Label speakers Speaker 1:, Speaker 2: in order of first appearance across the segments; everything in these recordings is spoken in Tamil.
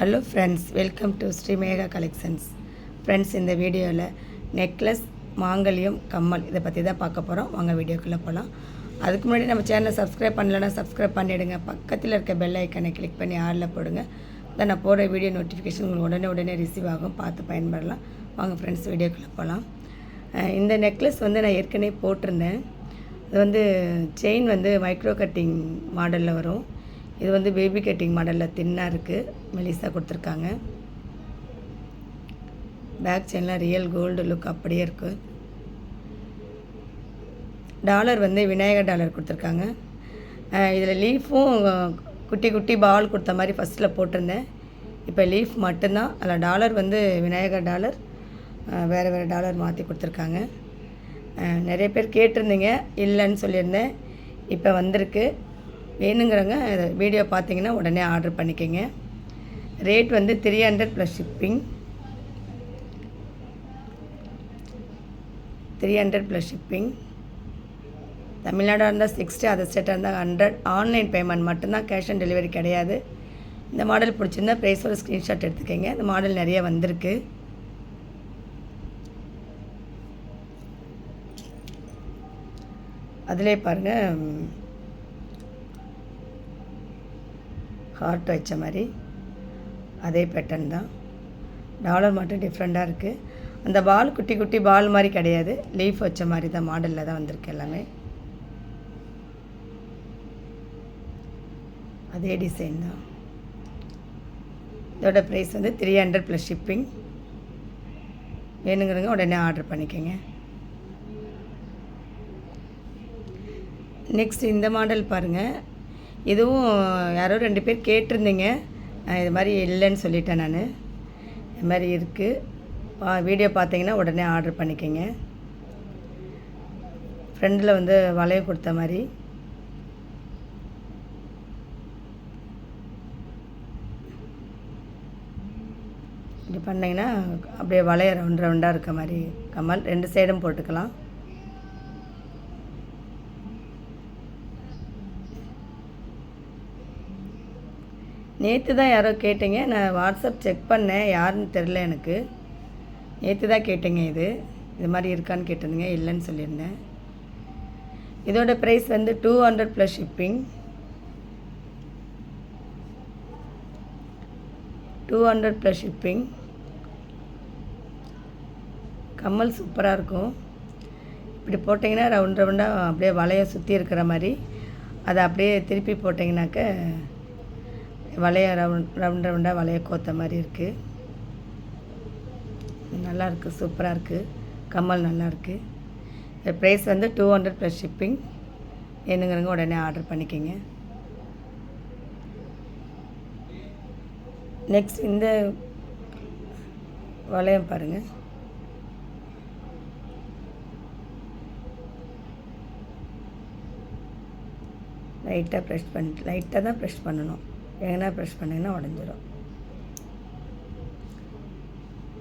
Speaker 1: Hello friends, welcome to Sri Mega collections. Friends, இந்த வீடியோவில் நெக்லஸ், மாங்கல்யம், கம்மல் இதை பற்றி தான் பார்க்க போகிறோம். வாங்க வீடியோக்குள்ளே போகலாம். அதுக்கு முன்னாடி நம்ம சேனலை சப்ஸ்கிரைப் பண்ணலைன்னா சப்ஸ்கிரைப் பண்ணிவிடுங்க. பக்கத்தில் இருக்க பெல் ஐக்கனை கிளிக் பண்ணி ஆளில் போடுங்க. தான் நான் போடுற வீடியோ நோட்டிஃபிகேஷன் உங்களுக்கு உடனே ரிசீவ் ஆகும். பார்த்து பயன்படலாம். வாங்க ஃப்ரெண்ட்ஸ், வீடியோக்குள்ளே போகலாம். இந்த நெக்லஸ் நான் ஏற்கனவே போட்டிருந்தேன். இது செயின் மைக்ரோ கட்டிங் மாடலில் வரும். இது பேபி கட்டிங் மாடலில் தின்னாக இருக்குது, மெலிசாக கொடுத்துருக்காங்க. பேக் செயின்லாம் ரியல் கோல்டு லுக் அப்படியே இருக்குது. டாலர் விநாயகர் டாலர் கொடுத்துருக்காங்க. இதில் லீஃபும் குட்டி குட்டி பால் கொடுத்த மாதிரி ஃபஸ்ட்டில் போட்டிருந்தேன். இப்போ லீஃப் மட்டும்தான். அதில் டாலர் விநாயகர் டாலர், வேறு டாலர் மாற்றி கொடுத்துருக்காங்க. நிறைய பேர் கேட்டிருந்தீங்க, இல்லைன்னு சொல்லியிருந்தேன். இப்போ வந்திருக்கு. வேணுங்கிறவங்க வீடியோ பார்த்தீங்கன்னா உடனே ஆர்டர் பண்ணிக்கோங்க. Rate 300 plus shipping. 300 plus shipping. தமிழ்நாடாக இருந்தால் 60, அதர் ஸ்டேட்டாக இருந்தால் 100. ஆன்லைன் பேமெண்ட் மட்டும்தான், கேஷ் ஆன் டெலிவரி கிடையாது. இந்த மாடல் பிடிச்சிருந்தா ப்ரைஸோட ஸ்க்ரீன்ஷாட் எடுத்துக்கோங்க. இந்த மாடல் நிறைய வந்திருக்கு. அதிலே பாருங்கள், ஹார்ட் வச்ச மாதிரி அதே பேட்டர்ன் தான். டாலர் மட்டும் டிஃப்ரெண்ட்டாக இருக்குது. அந்த பால் குட்டி குட்டி பால் மாதிரி கிடையாது, லீஃப் வச்ச மாதிரி தான் மாடலில் தான் வந்திருக்கு. எல்லாமே அதே டிசைன் தான். இதோட ப்ரைஸ் 300 ப்ளஸ் ஷிப்பிங். வேணுங்கிறவங்க உடனே ஆர்டர் பண்ணிக்கோங்க. நெக்ஸ்ட் இந்த மாடல் பாருங்கள். இதுவும் யாரோ 2 பேர் கேட்டிருந்தீங்க. இது மாதிரி இல்லைன்னு சொல்லிட்டேன் நான். இது மாதிரி இருக்குது. வீடியோ பார்த்தீங்கன்னா உடனே ஆர்டர் பண்ணிக்கோங்க. ஃப்ரெண்டில் வளைய கொடுத்த மாதிரி. இப்படி பண்ணிங்கன்னா அப்படியே வளைய ரவுண்டாக இருக்க மாதிரி கம்மல் 2 சைடும் போட்டுக்கலாம். நேற்று தான் யாரோ கேட்டீங்க. நான் வாட்ஸ்அப் செக் பண்ணேன், யாருன்னு தெரில எனக்கு. நேற்று தான் கேட்டீங்க, இது மாதிரி இருக்கான்னு கேட்டிருந்தீங்க. இல்லைன்னு சொல்லியிருந்தேன். இதோட price 200 plus shipping. 200 plus shipping. கம்மல் சூப்பராக இருக்கும். இப்படி போட்டிங்கன்னா ரவுண்டாக அப்படியே வளைய சுற்றி இருக்கிற மாதிரி, அதை அப்படியே திருப்பி போட்டிங்கனாக்க வளைய ரவுண்டாக வளைய கோத்த மாதிரி இருக்குது. நல்லாயிருக்கு, சூப்பராக இருக்குது. கம்மல் நல்லாயிருக்கு. Price 200 plus shipping. வேணுங்கிறவங்க உடனே ஆர்டர் பண்ணிக்கோங்க. நெக்ஸ்ட் இந்த வளையம் பாருங்கள். லைட்டாக தான் ப்ரெஷ் பண்ணணும். எங்கன்னா ப்ரெஷ் பண்ணிங்கன்னா உடஞ்சிரும்.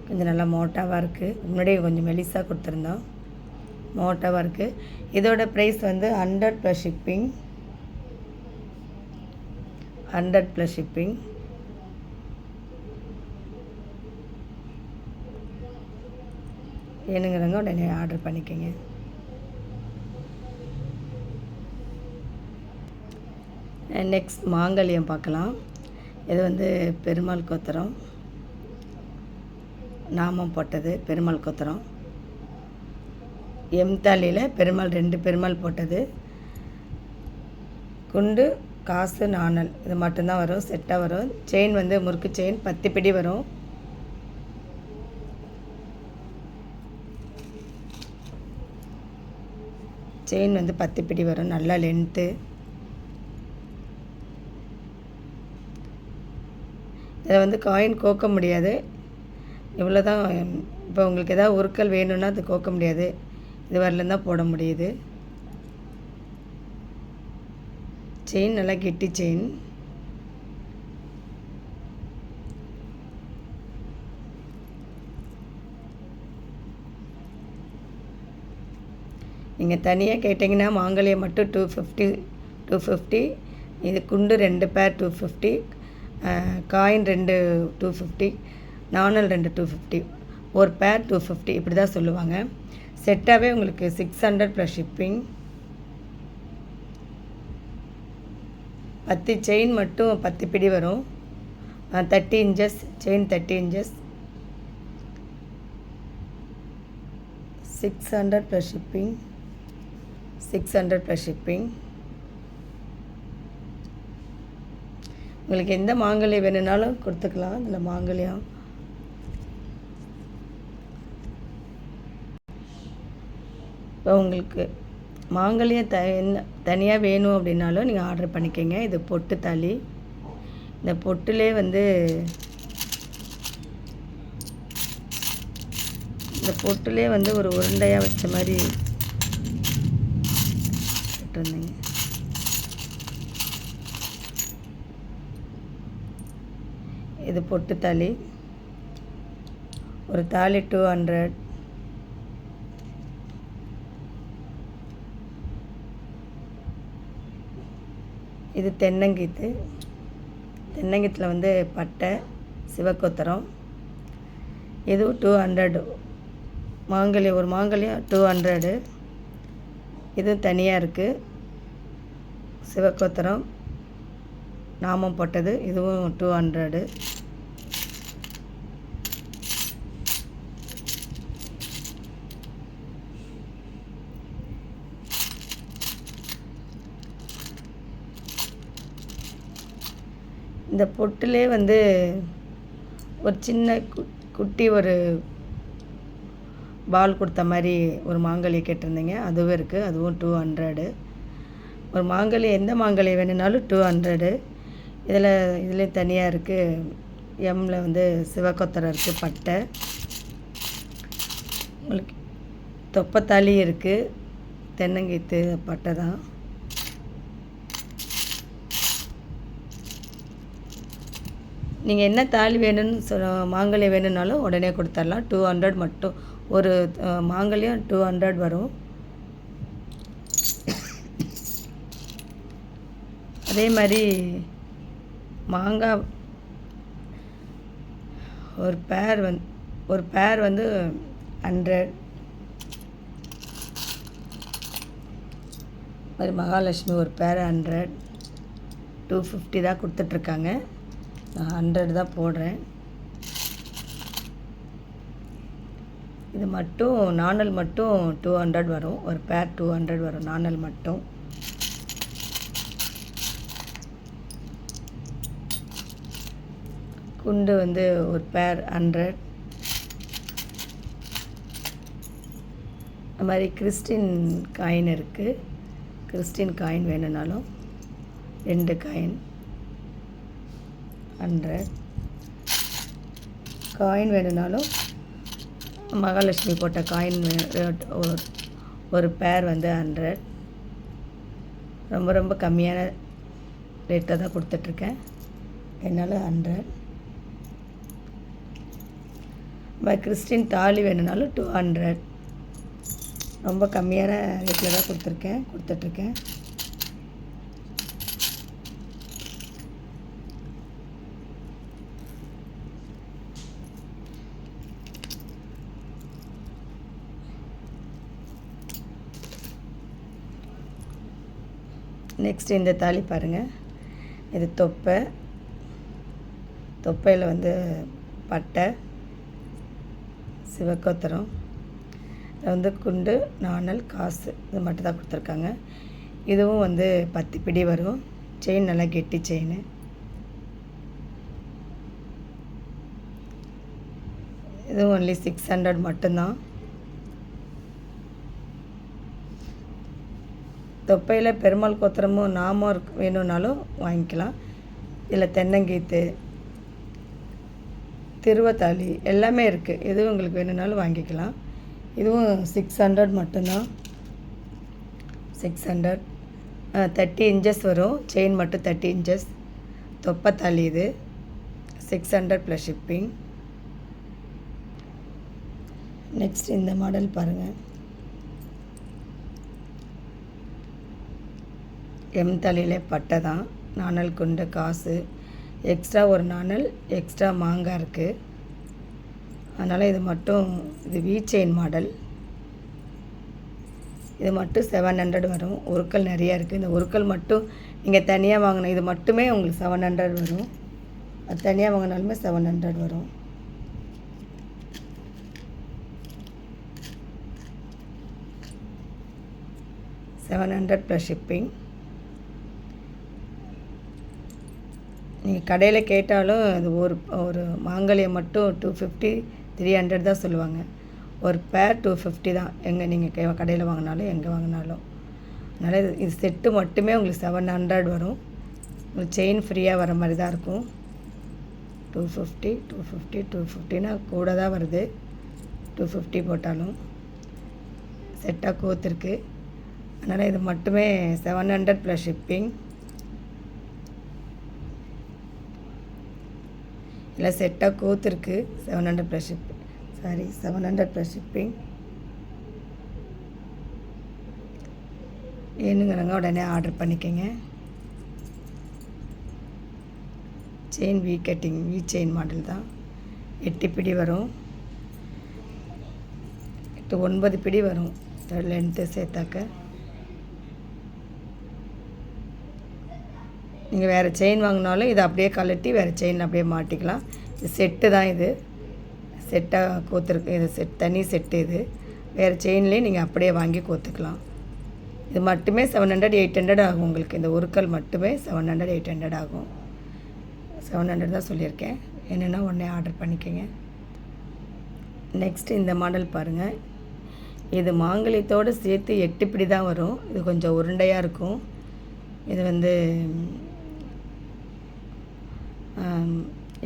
Speaker 1: கொஞ்சம் நல்லா மோட்டாவாக இருக்குது. முன்னாடியே கொஞ்சம் மெலிசாக கொடுத்துருந்தோம். மோட்டாவாக இருக்குது. இதோட price 100 plus shipping. 100 plus shipping. வேணுங்கிறவங்க உடனே ஆர்டர் பண்ணிக்கோங்க. நெக்ஸ்ட் மாங்கல்யம் பார்க்கலாம். இது பெருமாள் கோத்திரம், நாமம் போட்டது பெருமாள் கோத்திரம். எம்தாலியில் பெருமாள் 2 பெருமாள் போட்டது. குண்டு, காசு, நாணல் இது மட்டும்தான் வரும், செட்டாக வரும். செயின் முறுக்கு செயின் 10 பிடி வரும். செயின் 10 பிடி வரும். நல்லா லென்த்து. இதை காயின் கோக்க முடியாது. இவ்வளோ தான். இப்போ உங்களுக்கு எதாவது உருக்கல் வேணும்னா அது கோக்க முடியாது. இது வரலாம் தான் போட முடியுது. செயின் நல்லா கெட்டி செயின். நீங்கள் தனியாக கேட்டிங்கன்னா மாங்கல்யம் மட்டும் 250. இது குண்டு 2 பேர் 250. காயின் 2 250, நாணல் 2 250, ஒரு பேர் 250 இப்படி தான் சொல்லுவாங்க. செட்டாகவே உங்களுக்கு 600 ப்ளஸ் ஷிப்பிங். 10 செயின் மட்டும் 10 பிடி வரும். 30 inches chain, 30 inches, 600 plus shipping, 600 plus shipping. உங்களுக்கு எந்த மாங்கல்யம் வேணும்னாலும் கொடுத்துக்கலாம். இதில் மாங்கல்யம் இப்போ உங்களுக்கு மாங்கல்யம் தனியாக வேணும் அப்படின்னாலும் நீங்கள் ஆர்டர் பண்ணிக்கோங்க. இது பொட்டு தாலி. இந்த பொட்டுலே வந்து ஒரு உருண்டையாக வச்ச மாதிரி இருந்தீங்க. இது பொட்டு தாலி. ஒரு தாலி 200. இது தென்னங்கீத்து. தென்னங்கீத்தில் வந்து பட்டை, சிவக்கொத்தரம். இதுவும் 200. மாங்கல்யம், ஒரு மாங்கல்யம் 200. இதுவும் தனியாக இருக்குது. சிவக்கொத்தரம் நாமம் போட்டது, இதுவும் 200. இந்த பொட்டிலே வந்து ஒரு சின்ன குட்டி ஒரு பால் கொடுத்த மாதிரி ஒரு மாங்கல்யம் கேட்டிருந்தீங்க, அதுவும் இருக்குது. அதுவும் 200. ஒரு மாங்கல்யம் எந்த மாங்கல்யம் வேணும்னாலும் 200. இதில் தனியாக இருக்குது. எம்மில் வந்து சிவக்கொத்தரம் இருக்குது, பட்டை. உங்களுக்கு தொப்பத்தாலி இருக்குது. தென்னங்கீத்து பட்டை தான். நீங்கள் என்ன தாலி வேணும்னு மாங்கல்யம் வேணும்னாலும் உடனே கொடுத்துடலாம். 200 மட்டும். ஒரு மாங்கல்யம் 200 வரும். அதே மாதிரி மாங்காய் ஒரு பேர் வந்து 100. மாதிரி மகாலட்சுமி ஒரு பேர் 100. 250 தான் கொடுத்துட்ருக்காங்க. நான் 100 தான் போடுறேன். இது மட்டும் நாணல் மட்டும் 200 வரும். ஒரு பேர் 200 வரும் நாணல் மட்டும். குண்டு வந்து ஒரு பேர் 100. அது மாதிரி கிறிஸ்டின் காயின் இருக்குது. கிறிஸ்டின் காயின் வேணும்னாலும் 2 காயின் 100. காயின் வேணும்னாலும் மகாலட்சுமி போட்ட காயின் ஒரு பேர் வந்து 100. ரொம்ப கம்மியான ரேட்டாக தான் கொடுத்துட்ருக்கேன். என்னால் 100. கிறிஸ்டின் தாலி வேணும்னாலும் 200. ரொம்ப கம்மியான ரேட்டில் தான் கொடுத்துட்ருக்கேன். நெக்ஸ்ட் இந்த தாலி பாருங்கள். இது தொப்பையில் வந்து பட்டை, சிவக்கொத்தரம். இதில் வந்து குண்டு, நாணல், காசு இது மட்டும் தான் கொடுத்துருக்காங்க. இதுவும் வந்து 10 பிடி வரும். செயின் நல்லா கெட்டி செயின். இதுவும் ஒன்லி 600 மட்டும்தான். தொப்பையில் பெருமாள் கோத்திரமும் நாமம் வேணும்னாலும் வாங்கிக்கலாம். இதில் தென்னங்கீத்து, திருவத்தாலி எல்லாமே இருக்குது. எதுவும் உங்களுக்கு வேணும்னாலும் வாங்கிக்கலாம். இதுவும் 600 மட்டும்தான். 600. 30 இன்ச்சஸ் வரும். செயின் மட்டும் 30 இன்ச்சஸ். தொப்பத்தாலி இது 600 ப்ளஸ் ஷிப்பிங். நெக்ஸ்ட் இந்த மாடல் பாருங்கள். எம் தலையிலே பட்டை தான். நாணல், குண்டு, காசு எக்ஸ்ட்ரா ஒரு நாணல், எக்ஸ்ட்ரா மாங்காய் இருக்குது. அதனால் இது மட்டும் இது வி செயின் மாடல். இது மட்டும் 700 வரும். உருக்கள் நிறையா இருக்குது. இந்த உருக்கள் மட்டும் நீங்கள் தனியாக வாங்கின இது மட்டுமே உங்களுக்கு 700 வரும். அது தனியாக வாங்கினாலுமே 700 வரும். $700 ப்ளஸ் ஷிப்பிங். நீங்கள் கடையில் கேட்டாலும் இது ஒரு மாங்கல்யம் மட்டும் 250 300 தான் சொல்லுவாங்க. ஒரு பேர் 250 தான் நீங்கள் கடையில் வாங்கினாலும் எங்கே வாங்கினாலும். அதனால் இது செட்டு மட்டுமே உங்களுக்கு 700 வரும். உங்களுக்கு செயின் ஃப்ரீயாக வர மாதிரி தான் இருக்கும். 250 250 250னா கூட தான் வருது. 250 போட்டாலும் செட்டாக கோத்துருக்கு. அதனால் இது மட்டுமே 700 ப்ளஸ் ஷிப்பிங். இல்லை செட்டாக கோத்துருக்கு 700 ப்ளஸ் ஷிப்பிங். 700 plus shipping. வேணுங்கிறவங்க உடனே ஆர்டர் பண்ணிக்கோங்க. Chain V cutting, V chain model தான். 8 பிடி வரும். 9 பிடி வரும் லென்த்து சேர்த்தாக்க. நீங்கள் வேறு செயின் வாங்கினாலும் இதை அப்படியே கழட்டி வேறு செயின் அப்படியே மாட்டிக்கலாம். இது செட்டு தான். இது செட்டாக கோத்துருக்கு. இது தனி செட்டு. இது வேறு செயின்லேயே நீங்கள் அப்படியே வாங்கி கோத்துக்கலாம். இது மட்டுமே 700 800 ஆகும் உங்களுக்கு. இந்த உருக்கள் மட்டுமே 700 800 ஆகும். 700 தான் சொல்லியிருக்கேன். என்னென்னா உடனே ஆர்டர் பண்ணிக்கோங்க. நெக்ஸ்ட்டு இந்த மாடல் பாருங்கள். இது மாங்கல்யத்தோடு சேர்த்து 8 பிடி தான் வரும். இது கொஞ்சம் உருண்டையாக இருக்கும். இது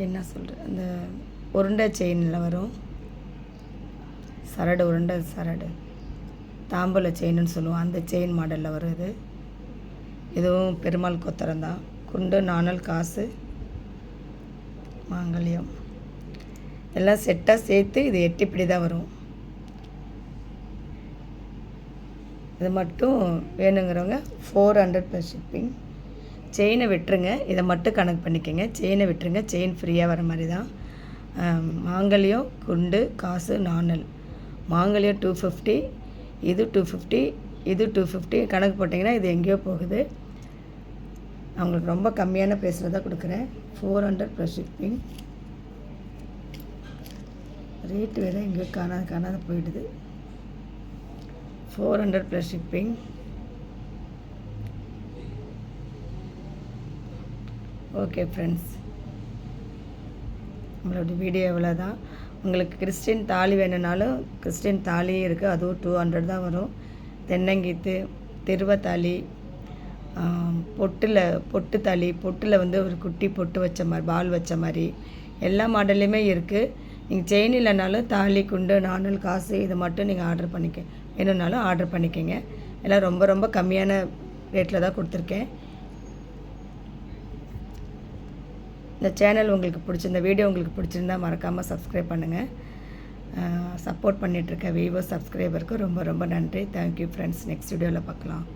Speaker 1: என்ன சொல்கிறது, அந்த உருண்டை செயினில் வரும். சரடு தாம்பூல செயின்னு சொல்லுவோம். அந்த செயின் மாடலில் வருது. இதுவும் பெருமாள் கொத்தரம் தான். குண்டு, நாணல், காசு, மாங்கல்யம் எல்லாம் செட்டாக சேர்த்து இது 8 பிடி தான் வரும். இது மட்டும் வேணுங்கிறவங்க 400 ப்ளஸ் ஷிப்பிங். செயினை விட்டுருங்க. இதை மட்டும் கணக்கு பண்ணிக்கோங்க. செயினை விட்டுருங்க. செயின் ஃப்ரீயாக வர மாதிரி தான். மாங்கல்யம், குண்டு, காசு, நாணல். மாங்கல்யம் 250, இது 250, இது 250 கணக்கு போட்டிங்கன்னா இது எங்கேயோ போகுது. அவங்களுக்கு ரொம்ப கம்மியான ப்ரைஸில் தான் கொடுக்குறேன். 400 ப்ளஸ் ஷிப்பிங். ரேட்டு வேறு எங்கேயோ காணாத போயிடுது. 400 ப்ளஸ் ஷிப்பிங். ஓகே ஃப்ரெண்ட்ஸ், நம்மளோட வீடியோ இவ்வளோ தான். உங்களுக்கு கிறிஸ்டின் தாலி வேணும்னாலும் கிறிஸ்டின் தாலியும் இருக்குது. அதுவும் 200 தான் வரும். தென்னங்கீத்து, திருவத்தாலி, பொட்டு தாலி, பொட்டில் ஒரு குட்டி பொட்டு வச்ச மாதிரி, பால் வச்ச மாதிரி எல்லா மாடல்லையுமே இருக்குது. நீங்கள் செயின் இல்லைனாலும் தாலி, குண்டு, நாணல், காசு இது மட்டும் நீங்கள் ஆர்டர் வேணும்னாலும் ஆர்டர் பண்ணிக்கோங்க. எல்லாம் ரொம்ப ரொம்ப கம்மியான ரேட்டில் தான் கொடுத்துருக்கேன். இந்த சேனல் உங்களுக்கு இந்த வீடியோ உங்களுக்கு பிடிச்சிருந்தால் மறக்காமல் சப்ஸ்கிரைப் பண்ணுங்கள். சப்போர்ட் பண்ணிகிட்ருக்க வியூவர்ஸ், சப்ஸ்கிரைபருக்கு ரொம்ப ரொம்ப நன்றி. Thank you friends. நெக்ஸ்ட் வீடியோவில் பார்க்கலாம்.